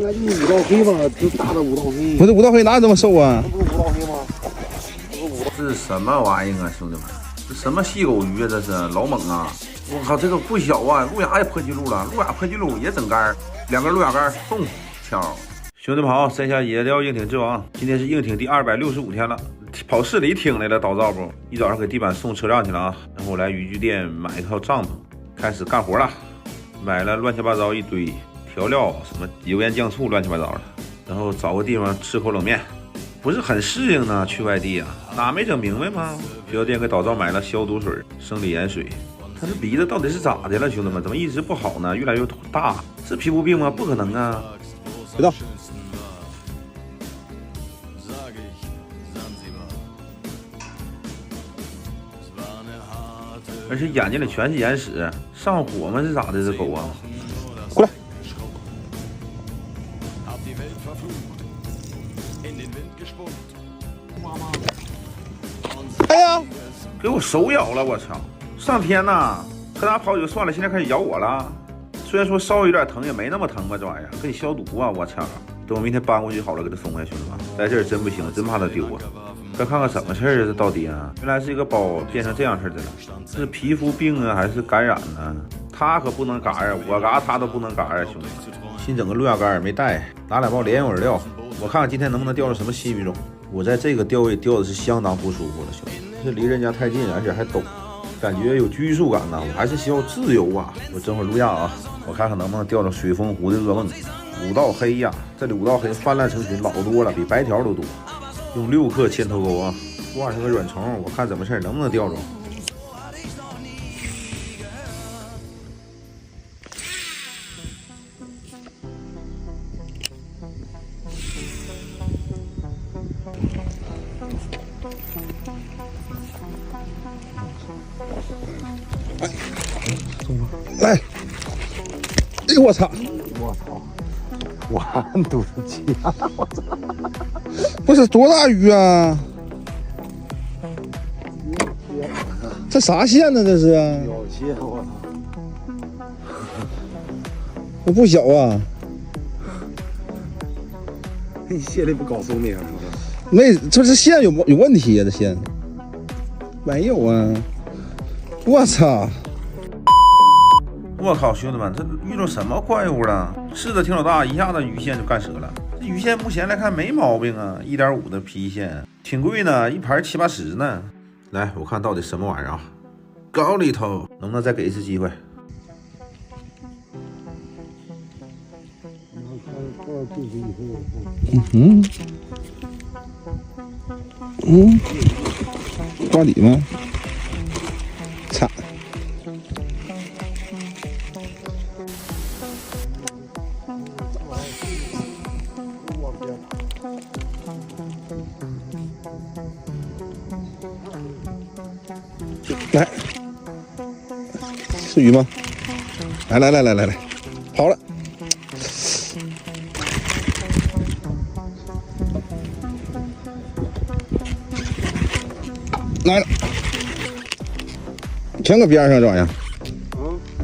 那就五道黑嘛，就大的五道黑。不是五道黑哪有这么瘦啊？那不是五道黑吗？这是什么玩意儿啊，兄弟们？这什么细狗鱼啊？这是老猛啊！我靠，这个不小啊！路亚也破纪录了，路亚破纪录也整杆，2根路亚杆送敲。兄弟们好，山下野钓硬艇之王，今天是硬艇第265天了，跑市里挺来了，倒灶不？一早上给地板送车辆去了啊，然后来渔具店买一套帐篷，开始干活了，买了乱七八糟一堆调料，什么油盐酱醋乱七八糟的，然后找个地方吃口冷面。不是很适应呢，去外地啊，哪没整明白吗？学校店给导灶买了消毒水、生理盐水。他这鼻子到底是咋的了，兄弟们？怎么一直不好呢？越来越大，是皮肤病吗？不可能啊！别动。而且眼睛里全是眼屎，上火吗？是咋的？这狗啊！过来。哎呀，给我手咬了！我操！上天呐，和他跑就算了，现在开始咬我了。虽然说稍微有点疼，也没那么疼吧，这玩意儿给你消毒啊！我操！等我明天搬过去好了，给他松开，兄弟们，在这儿真不行，真怕他丢啊！再看看什么事儿啊？这到底啊？原来是一个包变成这样式的了，是皮肤病啊，还是感染呢？他可不能嘎呀，我嘎他都不能嘎呀，兄弟们！新整个路亚杆没带，拿2包莲藕料，我看看今天能不能钓到什么新鱼种。我在这个钓位钓的是相当不舒服的，兄弟，这离人家太近，而且还陡，感觉有拘束感呢。我还是需要自由啊！我整会儿路亚啊，我看看能不能钓到水风湖的噩梦。5道黑呀，这里5道黑泛滥成群，老多了，比白条都多。用6克铅头钩啊，挂上个软虫，我看怎么事能不能钓着。来，哎呦我操！我操！完犊子鸡啊！我操！不是多大鱼啊？这啥线呢？这是？有些我操！这不小啊！你线里不搞松明是吧？没，这线有问题呀、这线没有啊！我操！我靠，兄弟们，这遇到什么怪物了？柿子挺老大，一下子鱼线就干折了。这鱼线目前来看没毛病啊，1.5的皮线，挺贵呢，一盘7、80呢。来，我看到底什么玩意儿啊？高里头，能不能再给一次机会？挂底吗？擦！来，是鱼吗？来，跑了！来了，全搁边上，这玩意儿，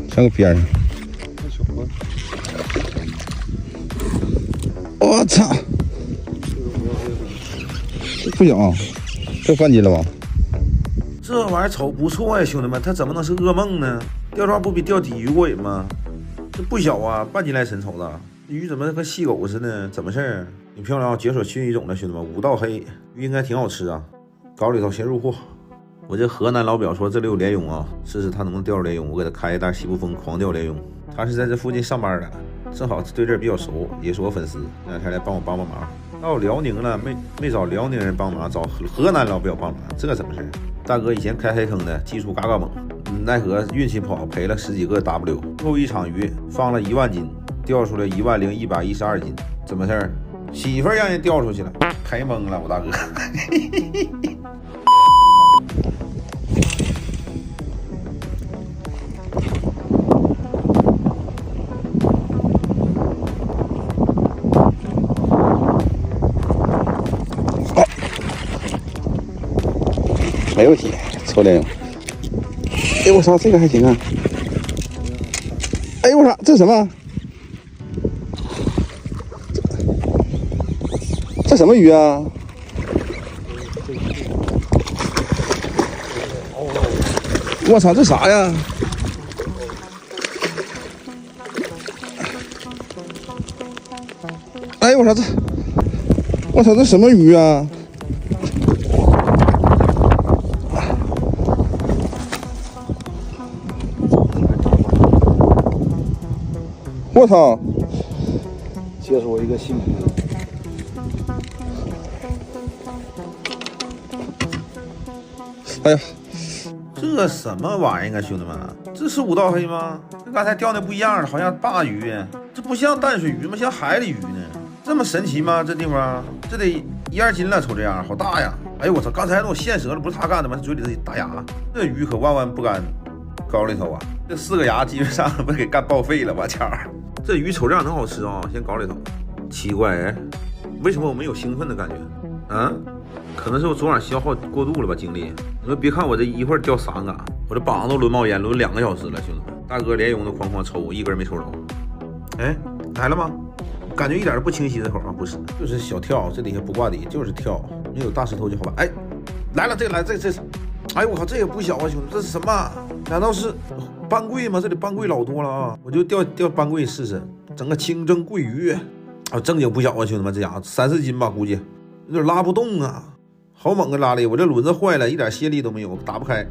全搁边上。我操！不行啊，这翻斤了吧？这玩意儿瞅不错呀，兄弟们，它怎么能是噩梦呢？钓这不比钓底鱼过瘾吗？这不小啊，半斤来神瞅的鱼怎么跟细狗似的？怎么事儿？挺漂亮啊，解锁新鱼种了，兄弟们，5道黑鱼应该挺好吃啊。搞里头先入货。我这河南老表说这里有莲蓉啊，试试他能不能钓着莲蓉。我给他开一袋西部风狂钓莲蓉。他是在这附近上班的，正好对这儿比较熟，也是我粉丝，这2天来帮我忙。到辽宁了，没找辽宁人帮忙，找河南老表帮忙，这怎么事？大哥以前开黑坑的，技术嘎嘎猛，奈何运气不好，赔了10几个 W。后一场鱼放了1万斤，钓出来10112斤，怎么事儿？媳妇儿让人钓出去了，赔懵了，我大哥。没问题，臭莲蓉。哎我操，这个还行啊！哎我操，这是什么？这什么鱼啊？我操，这啥呀？哎呦我操我操，这什么鱼啊？我操！解锁一个新品。哎呀，这什么玩意儿啊，兄弟们？这是五道黑吗？跟刚才钓那不一样，好像鲅鱼，这不像淡水鱼吗？像海里鱼呢？这么神奇吗？这地方这得1、2斤了，瞅这样，好大呀！哎呦我操，刚才那我现折了，不是他干的吗？嘴里这大牙，这鱼可万万不敢高里头啊！这4个牙基本上被给干报废了，我操！这鱼瞅这样能好吃啊？先搞里头，奇怪哎，为什么我没有兴奋的感觉？啊？可能是我昨晚消耗过度了吧，精力。你们别看我这一会儿钓3个，我这膀子都轮冒烟，轮2个小时了，兄弟们。大哥连泳都哐哐抽，一根没抽着。哎，来了吗？感觉一点都不清晰，这口啊，不是，就是小跳，这底下不挂底，就是跳，没有大石头就好办。哎，来了，这来这，哎呦我靠，这也不小啊，兄弟，这是什么？难道是斑桂吗？这里斑桂老多了啊，我就钓斑桂试试，整个清蒸桂鱼啊，正经不小啊，兄弟们，这家伙3、4斤吧，估计有点拉不动啊。好猛个拉力！我这轮子坏了，一点泄力都没有，打不开。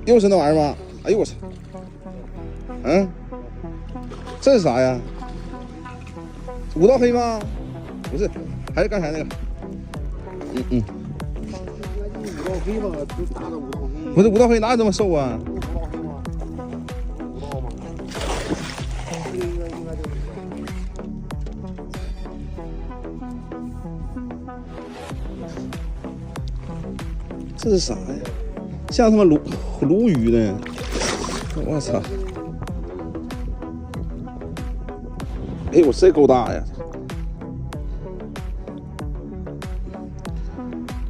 又是那玩意儿吗？哎呦我操！嗯，这是啥呀？五道黑吗？不是，还是刚才那个。五道黑吧，就大的五道黑。不是五道黑哪有这么瘦啊？五道黑吗？五道吗？这个应该就是。这是啥呀？像他妈鲈鱼呢！我操！哎，我这够大呀！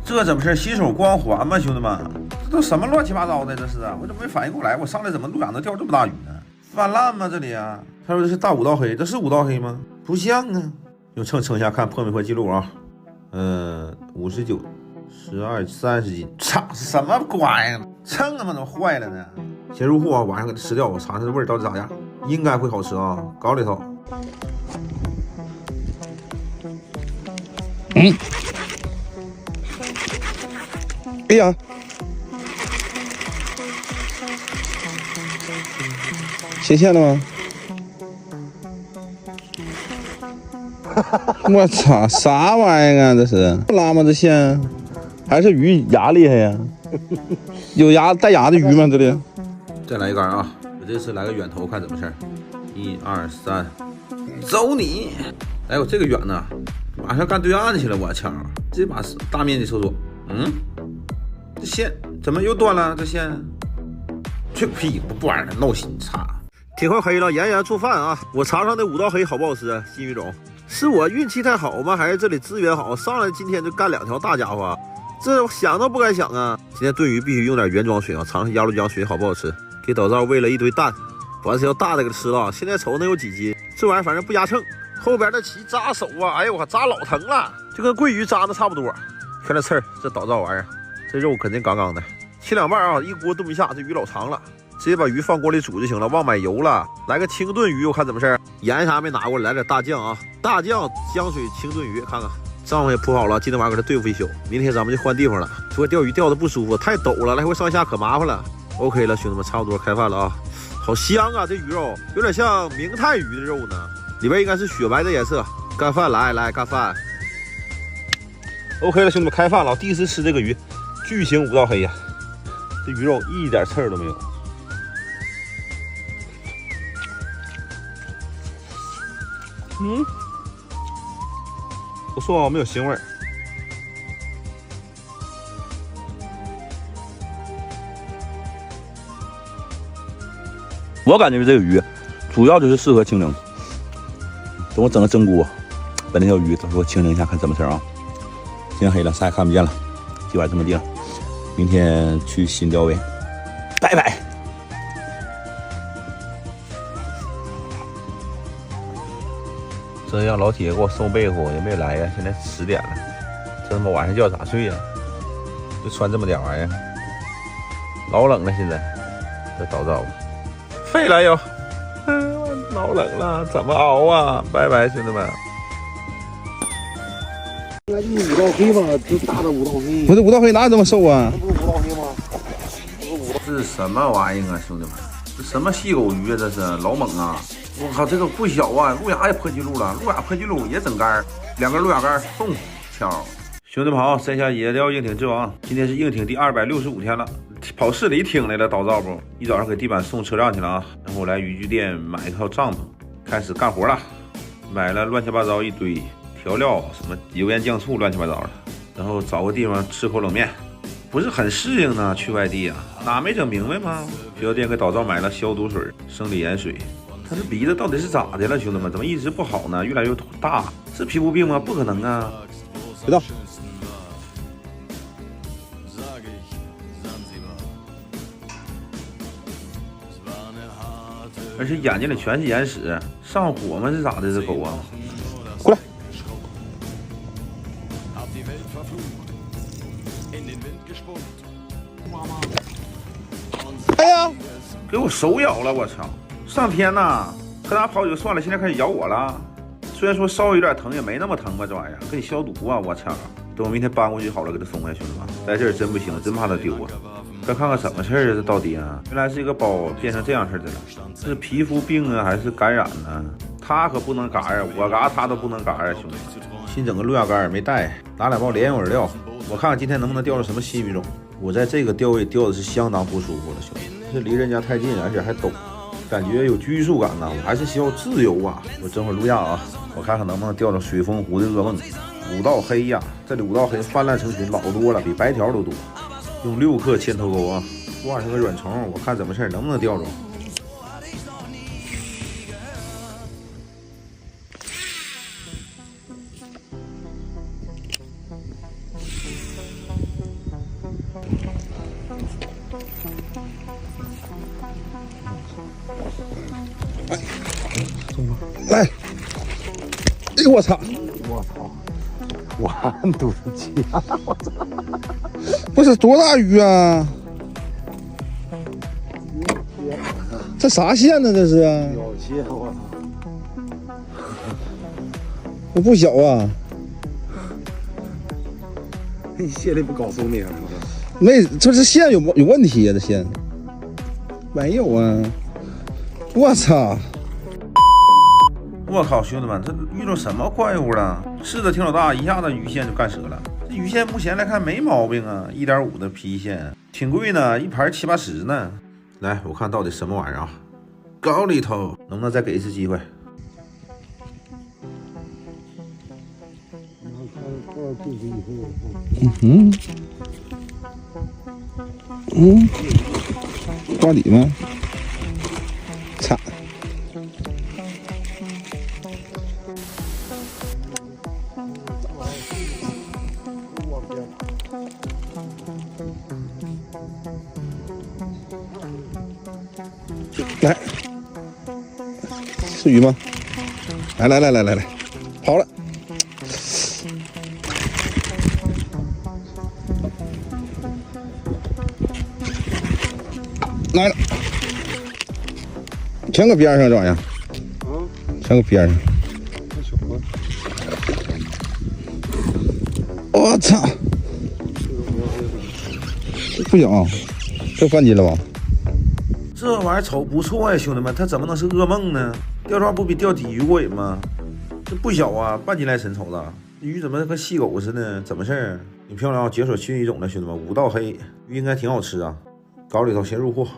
这怎么是新手光环吗，兄弟们？这都什么乱七八糟的？这是啊，我怎么没反应过来？我上来怎么路亚能钓这么大鱼呢？泛滥吗？这里啊？他说这是大五道黑，这是五道黑吗？不像啊！用秤称一下，看破没破记录啊？59、12、30斤，操，什么玩意儿？秤他妈怎么坏了呢？先入货啊，晚上给它吃掉，我尝尝这味儿到底咋样？应该会好吃啊，搞里头。哎呀！切线了吗？我操，啥玩意儿啊？这是拉吗？这线还是鱼牙厉害呀？有牙带牙的鱼吗？这里再来一杆啊！我这次来个远投，看怎么事儿。1、2、3，走你！哎呦，这个远呢，马上干对岸去了，我操！这把大面积搜索，这线怎么又断了？这线，去个屁！不玩了，闹心，擦！天快黑了，炎炎做饭啊！我尝尝那五道黑好不好吃？新鱼种，是我运气太好吗？还是这里资源好？上来今天就干2条大家伙，这想都不敢想啊！今天炖鱼必须用点原装水啊，尝尝鸭绿江水好不好吃？给导灶喂了一堆蛋，把这条大的给吃了。现在瞅能有几斤？这玩意儿反正不压秤，后边的鳍扎手啊！哎呦我扎老疼了，就跟桂鱼扎的差不多。看这刺儿，这导灶玩意儿，这肉肯定杠杠的。切2半啊，一锅炖一下，这鱼老长了。直接把鱼放锅里煮就行了，忘买油了。来个清炖鱼，我看怎么事儿。盐啥没拿过来，来点大酱啊，大酱姜水清炖鱼，看看帐篷也铺好了，今天晚上给它对付一宿。明天咱们就换地方了。昨天钓鱼钓的不舒服，太陡了，来回上下可麻烦了。OK 了，兄弟们，差不多开饭了啊，好香啊，这鱼肉有点像明太鱼的肉呢，里边应该是雪白的颜色。干饭来干饭。OK 了，兄弟们，开饭了，第一次吃这个鱼，巨型五道黑呀，这鱼肉一点刺儿都没有。不错，没有腥味儿。我感觉这个鱼主要就是适合清蒸。等我整个蒸锅，把那条鱼等我清蒸一下，看怎么事儿啊？天黑了，啥也看不见了，今晚这么定，明天去新钓位，拜拜。真让老铁给我送被子也没来呀，现在10点了，这他妈晚上觉咋睡呀？就穿这么点玩意儿，老冷了现在。这倒灶吧，废了又，老冷了，怎么熬啊？拜拜，兄弟们。那就5道黑嘛，就大的5道黑。不是5道黑哪有这么瘦啊？不是5道黑吗？这是什么玩意儿啊，兄弟们？这什么细狗鱼啊？这是老猛啊！我靠，这个不小啊！路亚也破纪录了，路亚破纪录也整杆，2根路亚杆送敲。兄弟们好，山下野钓硬挺之王，今天是硬挺第265天了，跑市里挺来了，倒灶不？一早上给地板送车站去了啊，然后来渔具店买一套帐篷，开始干活了，买了乱七八糟一堆调料，什么油盐酱醋乱七八糟的，然后找个地方吃口冷面。不是很适应呢，去外地啊，哪没整明白吗？学校店给倒灶买了消毒水、生理盐水。他这鼻子到底是咋的了，兄弟们？怎么一直不好呢？越来越大，是皮肤病吗？不可能啊！别动。而且眼睛里全是眼屎，上火吗？是咋的？这狗啊！过来。哎呀，给我手咬了！我操！上天呐，和他跑几个算了，现在开始咬我了。虽然说稍微有点疼，也没那么疼吧，这玩意儿给你消毒啊！我操！等我明天搬过去好了，给他松开，兄弟们，在这儿真不行，真怕他丢啊！再看看什么事儿啊？这到底啊？原来是一个包变成这样式的了，是皮肤病啊，还是感染呢？他可不能嘎呀，我嘎他都不能嘎呀，兄弟们！新整个路亚杆没带，拿2包莲蓉饵料，我看看今天能不能钓着什么新鱼种。我在这个钓位钓的是相当不舒服了，兄弟，这离人家太近，而且还陡，感觉有拘束感呐。我还是需要自由啊！我整会儿路亚啊，我看看能不能钓着水风湖的噩梦。5道黑呀，这里5道黑泛滥成群，老多了，比白条都多。用6克铅头钩啊，挂上个软虫，我看怎么事儿，能不能钓着？来，哎呦我操！我操！完犊子鸡啊！我操！不是多大鱼啊？这啥线呢？这是？小蟹！我操！我不小啊。你蟹里不搞寿命是吧？没，这线有问题呀、这线没有啊！我操！我靠，兄弟们，这遇着什么怪物了？柿子挺老大，一下子鱼线就干折了。这鱼线目前来看没毛病啊，1.5的皮线，挺贵呢，一盘7、80呢。来，我看到底什么玩意儿啊？高里头，能不能再给一次机会？挂底吗？擦！来，是鱼吗？来，跑了！来了，全搁边上这玩意儿，全搁边上。我操！不小，这半斤了吧？这玩意儿瞅不错呀，兄弟们，它怎么能是噩梦呢？钓这玩意儿不比钓底鱼过瘾吗？这不小啊，半斤来神瞅着，鱼怎么跟细狗似的？怎么事儿？挺漂亮啊，解锁新鱼种了，兄弟们，5道黑鱼应该挺好吃啊。搞里头先入货。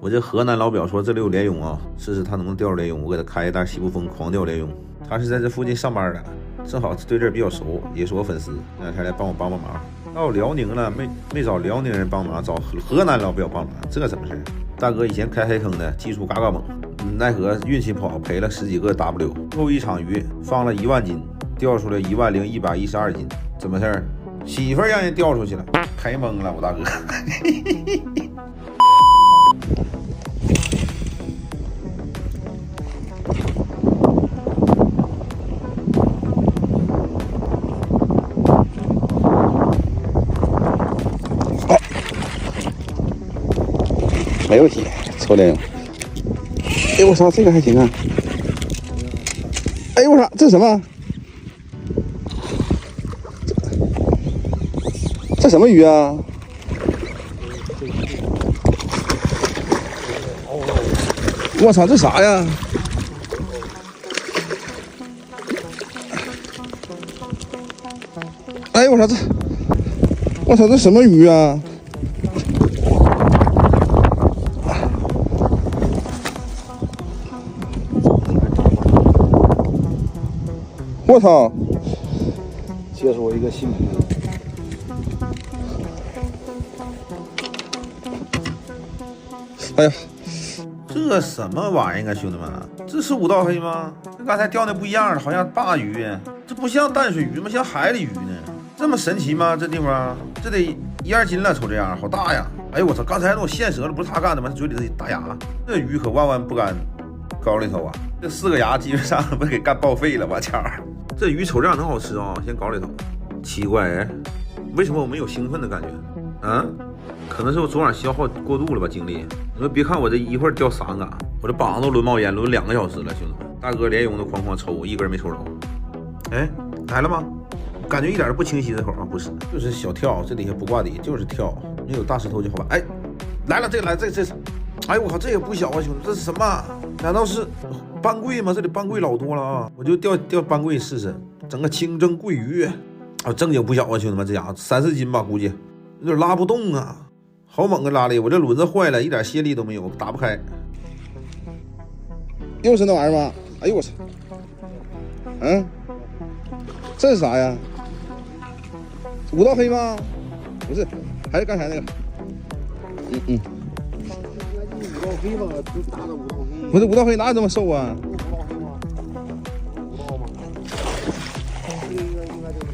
我这河南老表说这里有莲蓉啊，试试他能不能钓着莲蓉。我给他开一袋西部风狂钓莲蓉。他是在这附近上班的，正好对这儿比较熟，也是我粉丝。那两天来帮我帮忙。到辽宁了，没找辽宁人帮忙，找河南老表帮忙，这怎么事？大哥以前开黑坑的，技术嘎嘎猛，奈何运气不好，赔了10几个 W。最后一场鱼放了1万斤，钓出来10112斤，怎么事？媳妇儿让人钓出去了，赔懵了，我大哥。哎呦我天，臭脸！哎我操，这个还行啊！哎我操，这是什么？这什么鱼啊？我操，这啥呀？哎我操这！我操，这什么鱼啊？我操！解锁一个新品。哎呀，这什么玩意儿啊，兄弟们？这是五道黑吗？跟刚才钓的不一样，好像鲅鱼，这不像淡水鱼吗？像海里鱼呢？这么神奇吗？这地方这得1-2斤了，瞅这样，好大呀！哎呦我操，刚才那我现折了，不是他干的吗？嘴里这大牙，这鱼可万万不敢高里头啊！这4个牙基本上不给干报废了，我操！这鱼瞅这样能好吃啊，先搞里头。奇怪哎，为什么我没有兴奋的感觉？啊？可能是我昨晚消耗过度了吧，精力。你们别看我这一会儿钓3个，我这膀子都轮冒烟，轮2个小时了，兄弟们。大哥连用的哐哐抽，一根没抽着。哎，来了吗？感觉一点都不清晰，这口啊，不是，就是小跳，这底下不挂底，就是跳，没有大石头就好办。哎，来了，这是，哎呦我靠，这也不小啊，兄弟，这是什么？难道是斑桂吗？这里斑桂老多了啊，我就钓斑桂试试，整个清蒸桂鱼啊，正经不小啊，兄弟们，这家伙3-4斤吧，估计有点拉不动啊。好猛的拉力，我这轮子坏了，一点泄力都没有，打不开。又是那玩意儿吗？哎呦我操！嗯，这是啥呀？五道黑吗？不是，还是刚才那个。五道黑吧，就大的五道黑。不是五道黑哪有这么瘦啊？五道吗？这个应该就是。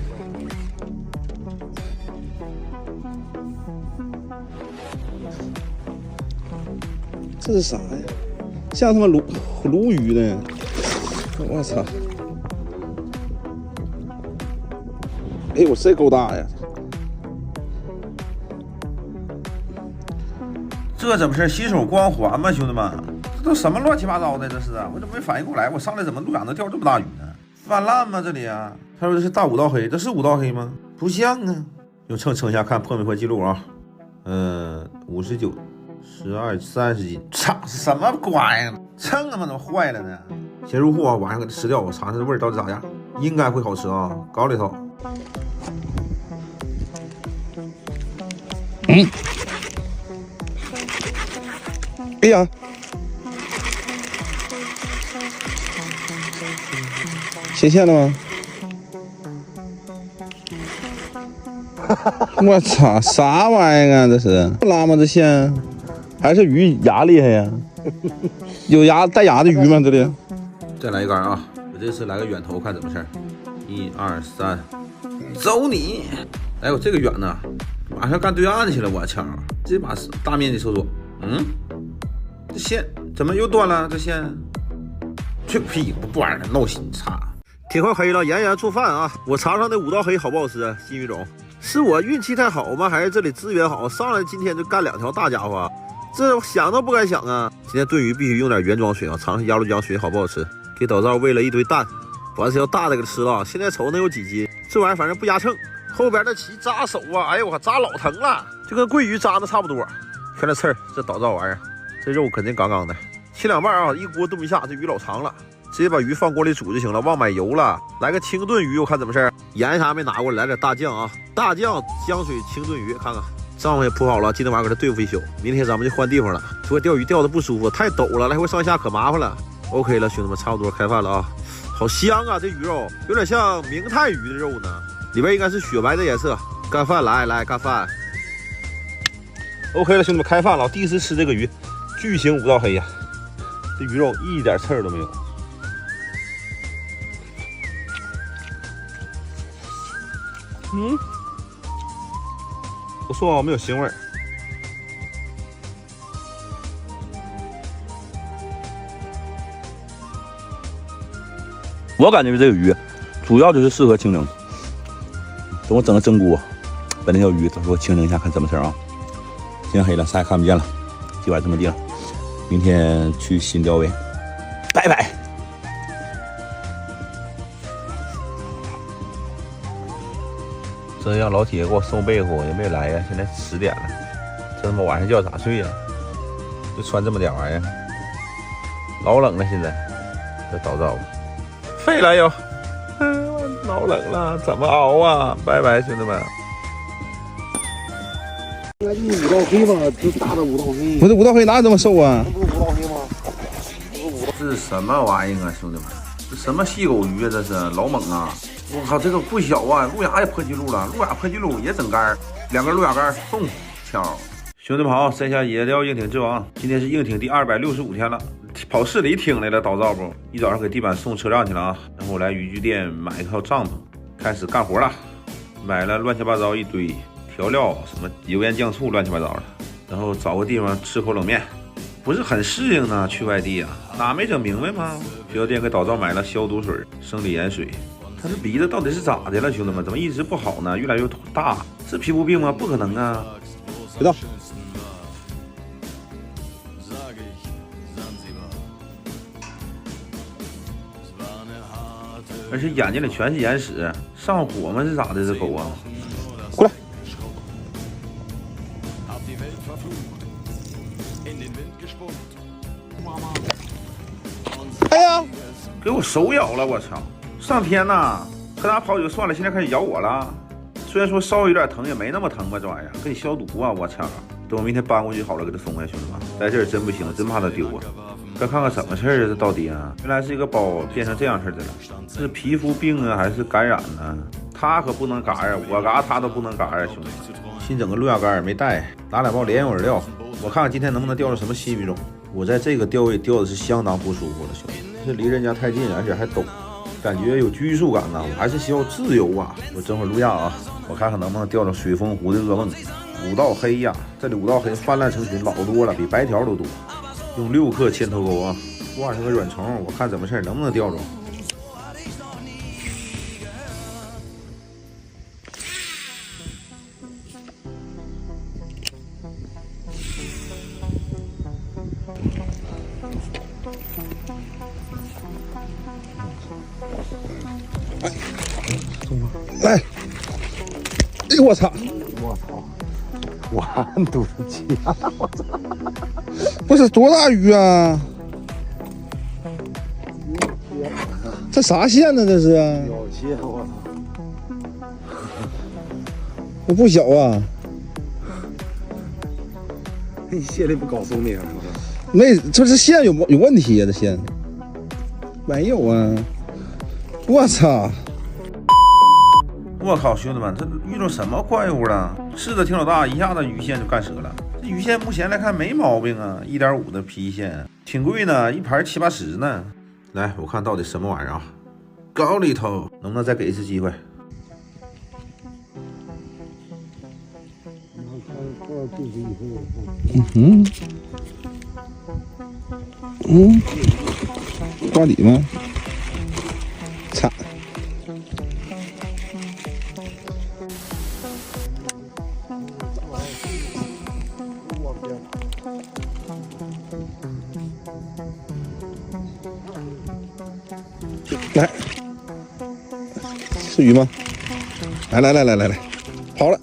这是啥呀？像他妈鲈鱼呢！我操！哎，我这够大呀！这怎么是新手光环吗，兄弟们？这都什么乱七八糟的？这是啊，我怎么没反应过来？我上来怎么路亚能钓这么大鱼呢？泛滥吗？这里啊？他说这是大五道黑，这是五道黑吗？不像啊！用秤称一下，看破没破记录啊？59、12、30斤，操，什么玩意儿？秤他妈怎么坏了呢？先入货啊，晚上给它吃掉，我尝尝这味儿到底咋样？应该会好吃啊，搞里头。哎呀！切线了吗？我操，啥玩意儿啊？这是不拉吗？这线还是鱼牙厉害呀？有牙带牙的鱼吗？这里再来一杆啊！我这次来个远投，看怎么事儿。1、2、3，走你！哎呦，这个远呢，马上干对岸去了，我操！这把大面积搜索，这线怎么又断了？这线，去个屁！不玩了，闹心！擦！天快黑了，炎炎做饭啊！我尝尝那五道黑好不好吃？新鱼种，是我运气太好吗？还是这里资源好？上来今天就干2条大家伙，这想都不敢想啊！今天炖鱼必须用点原装水啊，尝尝鸭绿江水好不好吃？给导灶喂了一堆蛋，把这条大的给吃了。现在瞅能有几斤？这玩意儿反正不压秤，后边的鳍扎手啊！哎呦我靠，扎老疼了，就跟桂鱼扎的差不多。看这刺儿，这导灶玩意儿，这肉肯定杠杠的。切2半啊，一锅炖一下，这鱼老长了。直接把鱼放锅里煮就行了，忘买油了。来个清炖鱼，我看怎么事儿。盐啥没拿过来，来点大酱啊，大酱姜水清炖鱼，看看帐篷也铺好了，今天晚上给它对付一宿。明天咱们就换地方了。说钓鱼钓的不舒服，太陡了，来回上下可麻烦了。OK 了，兄弟们，差不多开饭了啊，好香啊，这鱼肉有点像明太鱼的肉呢，里边应该是雪白的颜色。干饭来干饭。OK 了，兄弟们，开饭了，第一次吃这个鱼，巨型五道黑呀，这鱼肉一点刺儿都没有。不错啊，没有腥味儿。我感觉这个鱼主要就是适合清蒸。等我整个蒸锅，把那条鱼等我清蒸一下，看怎么事啊？天黑了，啥也看不见了，计划这么定了，明天去新钓位，拜拜。这让老铁给我送被子也没来呀，现在10点了，这他妈晚上觉咋睡呀？就穿这么点玩意儿，老冷了现在，这早早的，废了又，老冷了，怎么熬啊？拜拜，兄弟们。那你5道黑吗？这大的5道黑。不是5道黑哪有这么瘦啊？这不是5道黑吗？这是什么玩意儿啊，兄弟们？这什么细狗鱼啊？这是老猛啊！我靠，这个不小啊！路亚也破纪录了，路亚破纪录也整杆，2根路亚杆送敲。兄弟们好，山下野钓硬艇之王，今天是硬艇第265天了，跑市里艇来了，倒灶不？一早上给地板送车辆去了啊，然后我来渔具店买一套帐篷，开始干活了，买了乱七八糟一堆调料，什么油盐酱醋乱七八糟的，然后找个地方吃口冷面。不是很适应呢，去外地啊，哪没整明白吗？学校店给导灶买了消毒水、生理盐水。他这鼻子到底是咋的了，兄弟们？怎么一直不好呢？越来越大，是皮肤病吗？不可能啊！别动。而且眼睛里全是眼屎，上火吗？是咋的？这狗啊！过来。哎呀，给我手咬了！我操！上天呐，和他跑就算了，现在开始咬我了。虽然说稍微有点疼，也没那么疼吧，这玩意儿给你消毒啊！我操！等我明天搬过去好了，给他松开，兄弟们，在这儿真不行，真怕他丢啊！该看看怎么事儿啊，这到底啊？原来是一个包变成这样式的了，是皮肤病啊，还是感染呢？他可不能嘎呀，我嘎他都不能嘎呀，兄弟们！新整个路亚竿没带，拿2包莲蓉饵料，我看看今天能不能钓到什么新鱼种。我在这个钓位钓的是相当不舒服的，兄弟，这离人家太近，而且还陡，感觉有拘束感啊！我还是需要自由啊！我整会儿录像啊，我看看能不能钓到水风湖的噩梦。5道黑呀，这里5道黑泛滥成群，老多了，比白条都多。用6克铅头钩啊，挂上个软虫，我看怎么事儿，能不能钓着？来，哎呦我操！我操！完犊子气！我操！不是多大鱼啊？这啥线呢？这是？小蟹！我操！这不小啊！你蟹里不搞松明是吧？没，这线有问题呀、这线没有啊！我操！我靠，兄弟们，这遇到什么怪物了？柿子挺老大，一下子鱼线就干折了。这鱼线目前来看没毛病啊，1.5的皮线，挺贵呢，一盘7、80呢。来，我看到底什么玩意儿啊？高里头，能不能再给一次机会？挂底吗？擦！来，是鱼吗？来，跑了！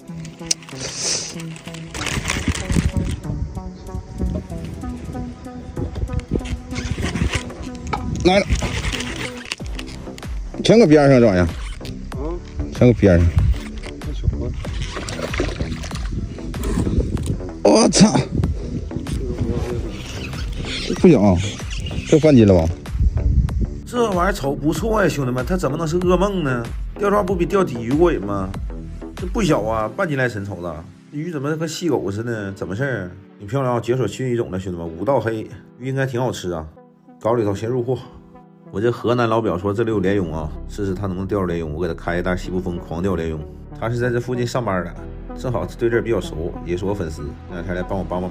来了，全搁边上这玩意儿，全搁边上。我操！不小，这半斤了吧？这玩意儿瞅不错呀，兄弟们，它怎么能是噩梦呢？钓抓不比钓底鱼过瘾吗？这不小啊，半斤来神，瞅着鱼怎么跟细狗似的？怎么事儿？挺漂亮，解锁新鱼种了，兄弟们，5道黑鱼应该挺好吃啊。搞里头先入货。我这河南老表说这里有莲蓉啊，试试他能不能钓着莲蓉。我给他开一袋西部风狂钓莲蓉。他是在这附近上班的，正好对这儿比较熟，也是我粉丝，那天来帮忙。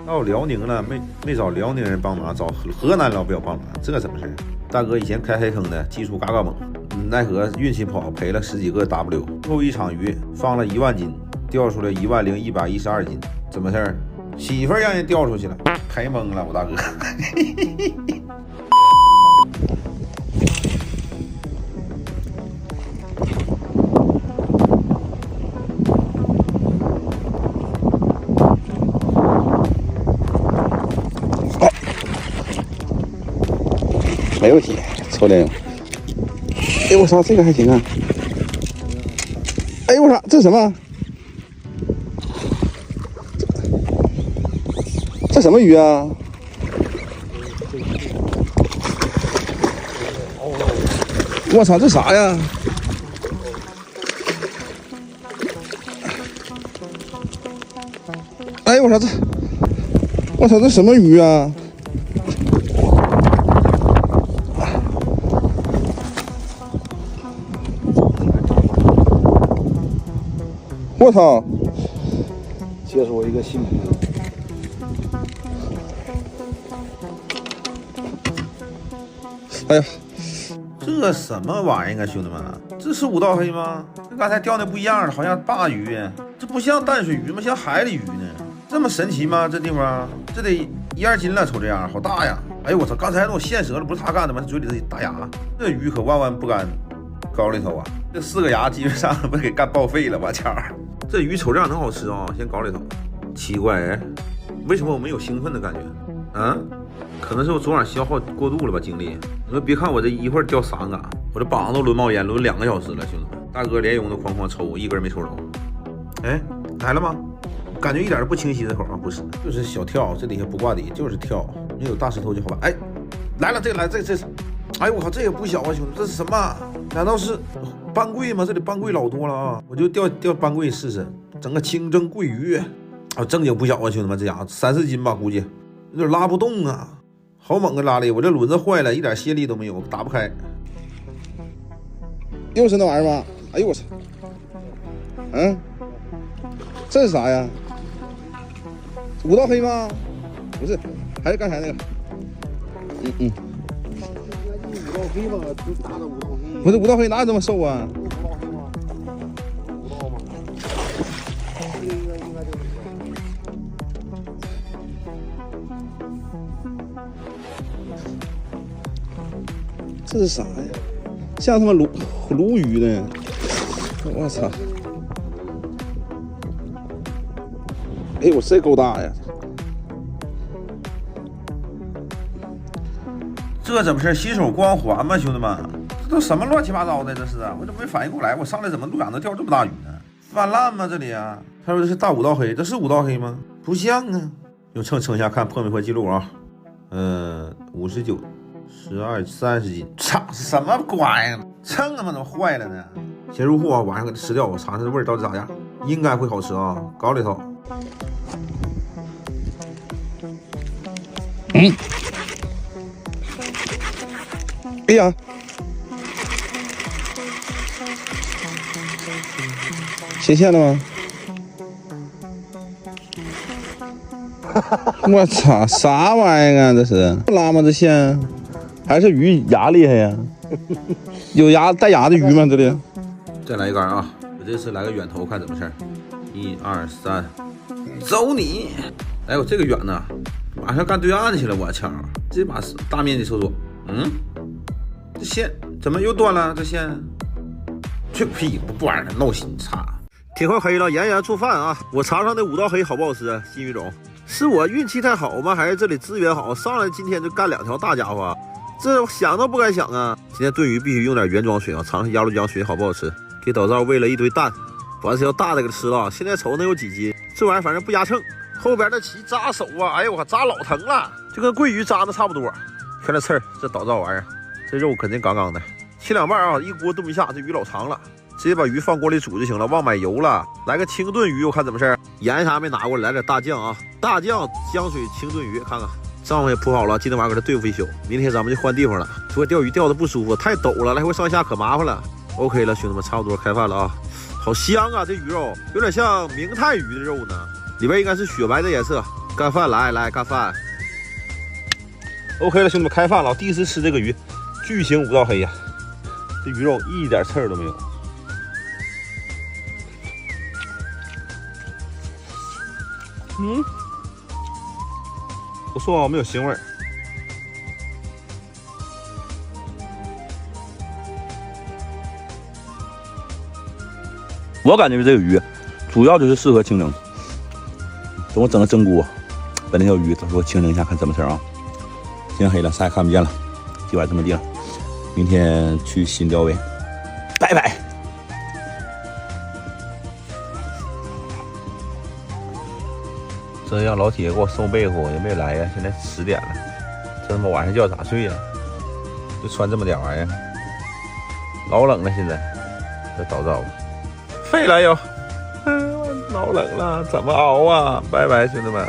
到辽宁了，没找辽宁人帮忙，找河南老表帮忙，这怎么事？大哥以前开黑坑的，技术嘎嘎猛，奈何运气不好，赔了10几个 W。最后一场鱼放了1万斤，钓出来10112斤，怎么事？媳妇儿让人调出去了，开懵了，我大哥。没问题，臭莲蓉。哎我操，这个还行啊！哎我操，这什么？这什么鱼啊？我操，这啥呀？哎我操，我操，这什么鱼啊？我操！解锁一个新品。哎呀，这什么玩意儿啊，兄弟们？这是五道黑吗？跟刚才钓那不一样了，好像鲅鱼，这不像淡水鱼吗？像海里鱼呢？这么神奇吗？这地方这得1-2斤了，瞅这样，好大呀！哎呦我操，刚才那我现折了，不是他干的吗？嘴里这大牙，这鱼可万万不敢高里头啊！这4个牙基本上不给干报废了，我操！这鱼瞅这样能好吃啊、哦，先搞里头。奇怪哎，为什么我没有兴奋的感觉？啊？可能是我昨晚消耗过度了吧，精力。你说别看我这一会儿钓3个，我这膀子都轮冒烟，轮2个小时了，兄弟们。大哥连用的哐哐抽，我一根没抽着。哎，来了吗？感觉一点都不清晰，这口啊，不是，就是小跳，这底下不挂底，就是跳，没有大石头就好办。哎，来了，这个来，这，哎我靠，这也不小啊，兄弟，这是什么？难道是斑桂吗？这里斑桂老多了啊，我就钓斑桂试试，整个清蒸桂鱼，啊，正经不小啊，兄弟们，这家伙3-4斤吧，估计有点拉不动啊。好猛个拉力！我这轮子坏了，一点泄力都没有，打不开。又是那玩意儿吗？哎呦我操！嗯，这是啥呀？五道黑吗？不是，还是刚才那个。五道黑吧，就大的五道黑。不是五道黑哪有这么瘦啊？五道黑吗？五道吗？这个应该就是。这是啥呀？像他妈鲈鱼呢！我操！哎，我这够大呀！这怎么是新手光环吗，兄弟们？这都什么乱七八糟的？这是啊，我怎么没反应过来？我上来怎么路亚能钓这么大鱼呢？泛滥吗？这里啊？他说这是大五道黑，这是五道黑吗？不像啊！用秤称一下，看破没破记录啊？59、12、30斤，操，什么乖呀？秤他妈怎么坏了呢？先入货啊，晚上给它吃掉，我尝尝这味儿到底咋样？应该会好吃啊，搞里头。嗯。哎呀！切线了吗？我操，啥玩意儿啊？这是拉吗？这线？还是鱼牙厉害呀？有牙带牙的鱼吗？这里？再来一杆啊！我这次来个远投，看怎么事儿。1、2、3，走你！哎，我这个远呢，马上干对岸去了，我操！这把大面积搜索，这线怎么又断了？这线，去个屁！不玩了，闹心！擦！天快黑了，炎炎做饭啊！我尝尝那五道黑好不好吃？新鱼种，是我运气太好吗？还是这里资源好？上来今天就干2条大家伙，这想都不敢想啊！今天炖鱼必须用点原装水啊，尝尝鸭绿江水好不好吃？给导灶喂了一堆蛋，把这条大的给吃了。现在瞅能有几斤？这玩意儿反正不压秤，后边那鳍扎手啊！哎呦我扎老疼了，就跟桂鱼扎的差不多。看这刺儿，这导灶玩意儿，这肉肯定刚刚的。切2半啊，一锅炖不下，这鱼老长了。直接把鱼放锅里煮就行了，忘买油了。来个清炖鱼，我看怎么事？盐啥没拿过来，来点大酱啊，大酱姜水清炖鱼，看看帐篷也铺好了，今天晚上给它对付一宿。明天咱们就换地方了。说钓鱼钓的不舒服，太陡了，来回上下可麻烦了。OK 了，兄弟们，差不多开饭了啊，好香啊！这鱼肉有点像明太鱼的肉呢，里边应该是雪白的颜色。干饭来干饭。OK 了，兄弟们，开饭了。第一次吃这个鱼，巨型五道黑呀，这鱼肉一点刺儿都没有。不错，没有腥味儿。我感觉这个鱼主要就是适合清蒸。等我整个蒸锅，把那条鱼等我清蒸一下，看怎么事啊。天黑了，啥也看不见了，今晚这么地了。明天去新钓位，拜拜。这让老铁给我收被子也没来呀，现在10点了，这他妈晚上觉咋睡呀？就穿这么点玩意儿，老冷了现在。这早早废了又，老冷了，怎么熬啊？拜拜，兄弟们。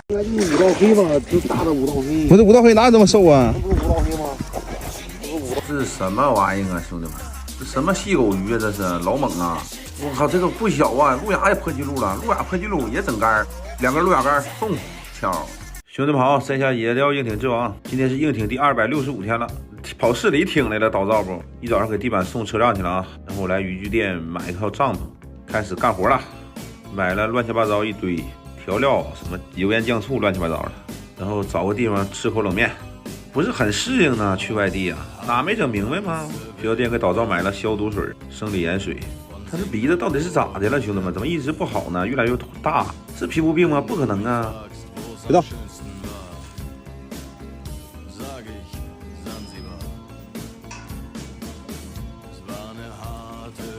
那你五道黑吧，就大的五道黑。我这五道黑哪有这么瘦啊？不是五道黑吗？这是什么玩意儿啊，兄弟们？这什么细狗鱼啊？这是老猛啊！我靠，这个不小啊！路亚也破纪录了，路亚破纪录也整杆，2根路亚杆送敲。兄弟们好，山下野钓硬艇之王，今天是硬艇第265天了，跑市里挺来了，倒灶不？一早上给地板送车辆去了啊，然后来渔具店买一套帐篷，开始干活了，买了乱七八糟一堆调料，什么油盐酱醋乱七八糟的，然后找个地方吃口冷面。不是很适应呢，去外地啊，哪没整明白吗？学校店给倒灶买了消毒水、生理盐水。他这鼻子到底是咋的了，兄弟们？怎么一直不好呢？越来越大，是皮肤病吗？不可能啊！别动。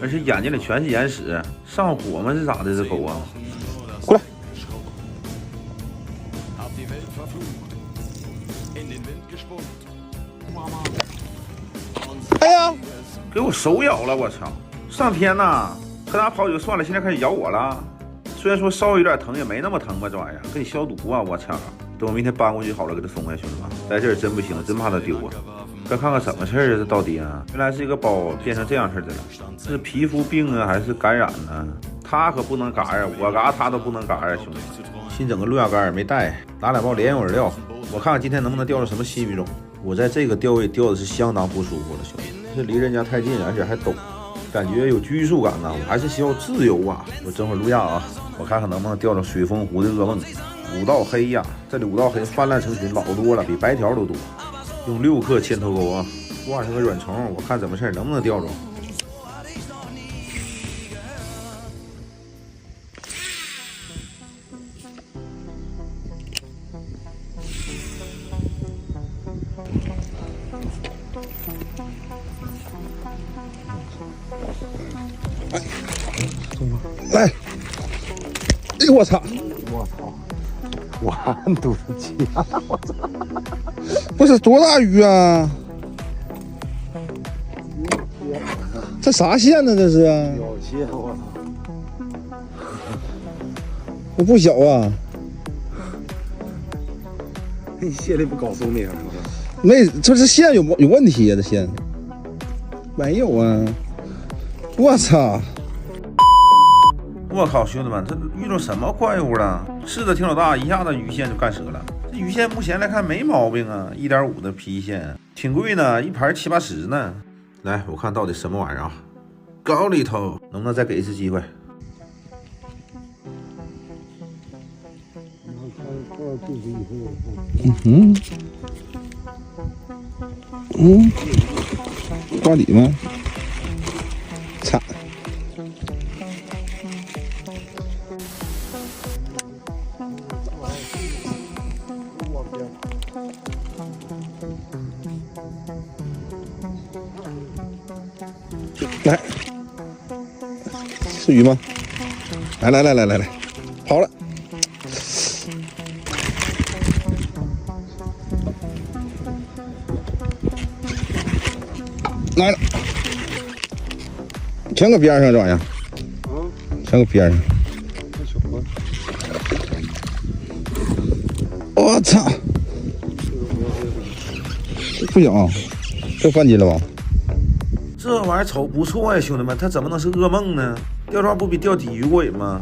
而且眼睛里全是眼屎，上火吗？是咋的？这狗啊！过来。哎呀，给我手咬了！我操！上天呐，和它跑就算了，现在开始咬我了。虽然说稍微有点疼，也没那么疼吧，这玩意儿给你消毒啊！我操！等我明天搬过去好了，给它松开，兄弟们，在这儿真不行，真怕它丢啊！快看看什么事儿啊？这到底啊？原来是一个包变成这样式的了，是皮肤病啊，还是感染呢？它可不能嘎呀，我嘎它都不能嘎呀，兄弟们！新整个路亚竿没带，拿2包莲藕料，我看看今天能不能钓到什么新鱼种。我在这个钓位钓的是相当不舒服的，兄弟，这离人家太近，而且还陡，感觉有拘束感呢。我还是需要自由啊！我整会儿路亚啊，我看看能不能钓到水风湖的噩梦。5道黑呀，这里5道黑泛滥成群，老多了，比白条都多。用6克铅头钩啊，挂上个软虫，我看怎么事能不能钓着。来，哎呦我操！我操！完犊子气！我操！不是多大鱼啊？这啥线呢？这是？小蟹！我操！这不小啊！你蟹里不搞寿命了？没，这线有问题呀、这线没有啊！我操！我靠，兄弟们，这遇到什么怪物了？柿子挺老大，一下子鱼线就干折了。这鱼线目前来看没毛病啊，1.5的皮线，挺贵呢，一盘7、80呢。来，我看到底什么玩意儿啊？搞里头，能不能再给一次机会？挂里吗？操！来，是鱼吗？来，跑了！来了，全搁边上这玩意儿，全搁边上。我操！不行啊，这犯禁了吧？这玩意儿瞅不错呀，兄弟们，它怎么能是噩梦呢？钓这玩意儿不比钓鲫鱼过瘾吗？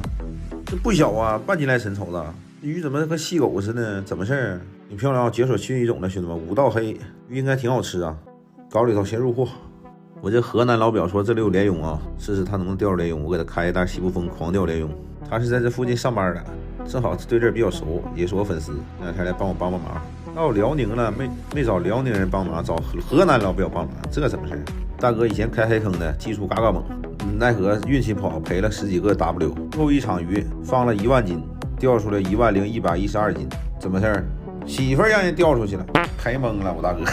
这不小啊，半斤来神瞅着，鱼怎么跟细狗似的？怎么事儿？挺漂亮啊，解锁新鱼种了，兄弟们，5道黑鱼应该挺好吃啊。搞里头先入货。我这河南老表说这里有莲蓉啊，试试他能不能钓着莲蓉。我给他开一袋西部风狂钓莲蓉。他是在这附近上班的，正好对这儿比较熟，也是我粉丝，那两天来帮我帮忙。到辽宁了，没找辽宁人帮忙，找河南老表帮忙，这怎么事？大哥以前开黑坑的，技术嘎嘎猛，奈何运气不好，赔了10几个 W。最后一场鱼放了1万斤，钓出来10112斤，怎么事儿？媳妇儿让人钓出去了，赔懵了，我大哥。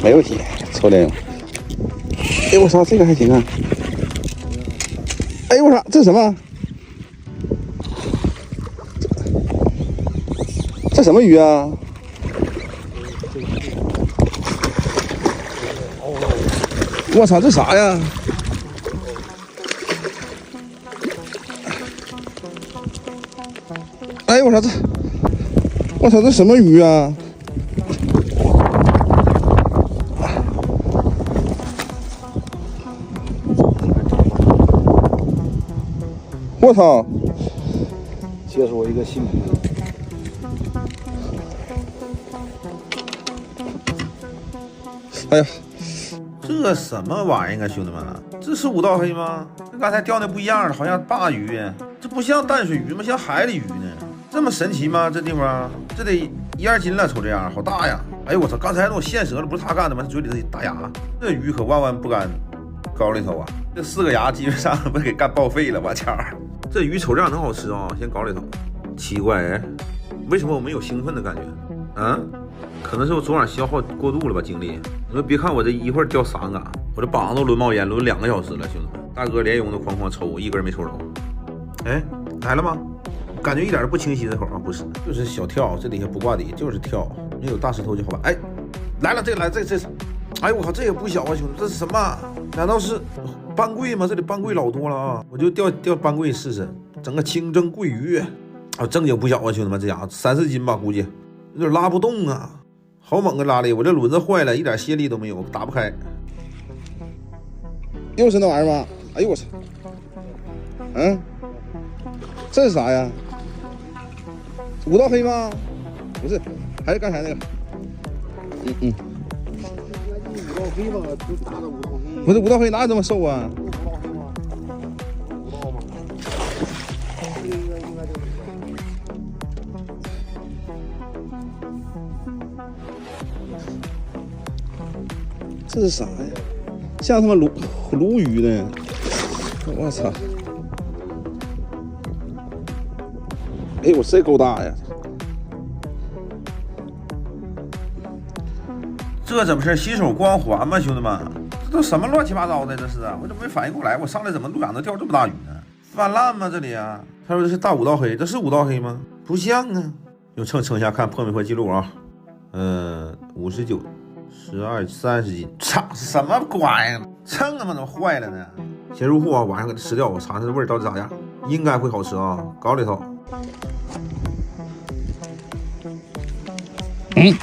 没问题，臭脸。哎我操，这个还行啊！哎我操，这是什么？这什么鱼啊？我操，这啥呀？哎我操，我操，这什么鱼啊？我操！这是我一个新朋友。哎呀，这什么玩意儿啊，兄弟们？这是五道黑吗？跟刚才钓那不一样了，好像鲅鱼，这不像淡水鱼吗？像海里鱼呢？这么神奇吗？这地方这得1-2斤了，瞅这样，好大呀！哎呦我操，刚才那我现折了，不是他干的吗？嘴里这大牙，这鱼可万万不敢高里头啊！这4个牙基本上被给干报废了，我操！这鱼瞅这样能好吃啊、先搞里头。奇怪哎，为什么我没有兴奋的感觉？啊？可能是我昨晚消耗过度了吧，精力。你说别看我这一会儿钓3个，我这膀子都轮冒烟，轮2个小时了，兄弟们。大哥连用都哐哐抽，一根没抽着。哎，来了吗？感觉一点都不清晰这口啊，不是，就是小跳，这底下不挂底，就是跳，没有大石头就好办。哎，来了，这来这，哎呦我靠，这也不小啊，兄弟，这是什么？难道是斑桂吗？这里斑桂老多了啊！我就钓斑桂试试，整个清蒸桂鱼啊，正经不小啊，兄弟们，这家伙3-4斤吧，估计有点拉不动啊，好猛个拉力！我这轮子坏了，一点泄力都没有，打不开。又是那玩意儿吗？哎呦我操！嗯，这是啥呀？五道黑吗？不是，还是刚才那个。五道黑吧，就大的五道黑。不是五道黑哪有这么瘦啊？五道黑吗？五道吗？应该就是。这是啥呀？像他妈鲈鱼呢！我操！哎，我这够大呀！这怎么是新手光环吗，兄弟们？这都什么乱七八糟的？这是啊，我怎么没反应过来？我上来怎么路亚能钓这么大鱼呢？泛滥吗？这里啊？他说这是大五道黑，这是五道黑吗？不像啊！用秤称一下，看破没破记录啊？59、12、30斤，操，什么玩意儿？秤他妈怎么坏了呢？先入户啊，晚上给它吃掉，我尝尝这味儿到底咋样？应该会好吃啊，搞里头。嗯。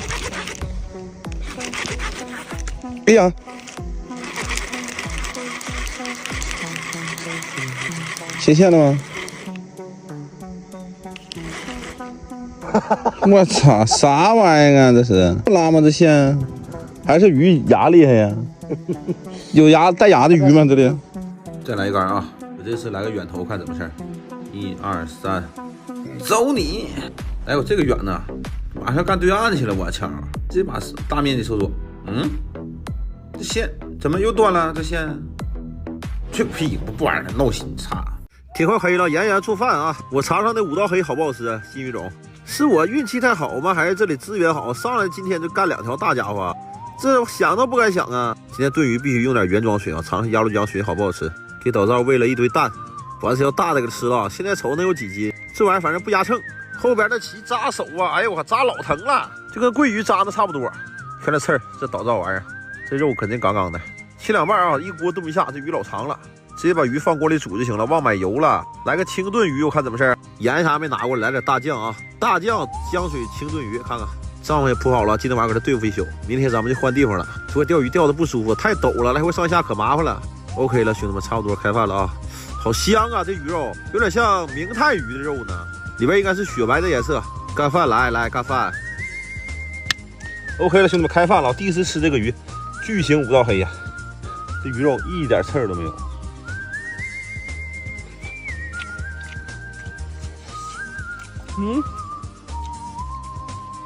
哎呀！切线了吗？我操，啥玩意儿啊？这是拉吗？这线还是鱼牙厉害呀？有牙带牙的鱼吗？这里再来一杆啊！我这次来个远投，看怎么事？1、2、3，走你！哎呦，这个远呢，马上干对岸去了，我操！这把大面积搜索，这线怎么又断了？这线，去个屁！不玩了，闹心，擦！天快黑了，炎炎做饭啊！我尝尝那五道黑好不好吃？新鱼种，是我运气太好吗？还是这里资源好？上来今天就干2条大家伙，这想都不敢想啊！今天炖鱼必须用点原装水啊，尝尝鸭绿江水好不好吃？给导灶喂了一堆蛋，把这条大的给吃了。现在瞅能有几斤？这玩意儿反正不压秤，后边的鳍扎手啊！哎呦我扎老疼了，就跟桂鱼扎的差不多。看这刺儿，这导灶玩意儿，这肉肯定杠杠的。切2半啊，一锅炖一下，这鱼老长了。直接把鱼放锅里煮就行了，忘买油了。来个清炖鱼，我看怎么事儿。盐啥没拿过来，来点大酱啊，大酱姜水清炖鱼，看看帐篷也铺好了，今天晚上给它对付一宿。明天咱们就换地方了。说钓鱼钓的不舒服，太陡了，来回上下可麻烦了。OK 了，兄弟们，差不多开饭了啊。好香啊！这鱼肉有点像明太鱼的肉呢，里边应该是雪白的颜色。干饭来干饭。OK 了，兄弟们，开饭了！第一次吃这个鱼，巨型五道黑呀，这鱼肉一点刺儿都没有。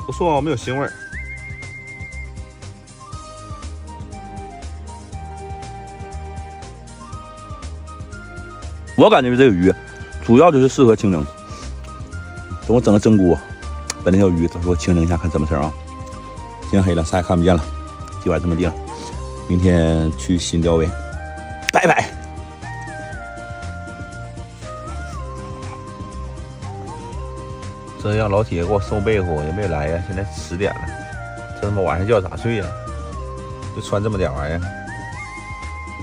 不错，没有腥味儿。我感觉这个鱼主要就是适合清蒸。等我整个蒸锅，把那条鱼给我清蒸一下，看怎么事啊？天黑了，啥也看不见了，今晚这么地了。明天去新钓位，拜拜。这让老铁给我收被子也没来呀，现在10点了，这他妈晚上觉咋睡呀？就穿这么点玩意儿，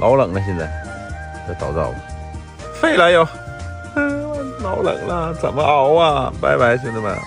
老冷了现在，这早早的，废了又，老冷了，怎么熬啊？拜拜，兄弟们。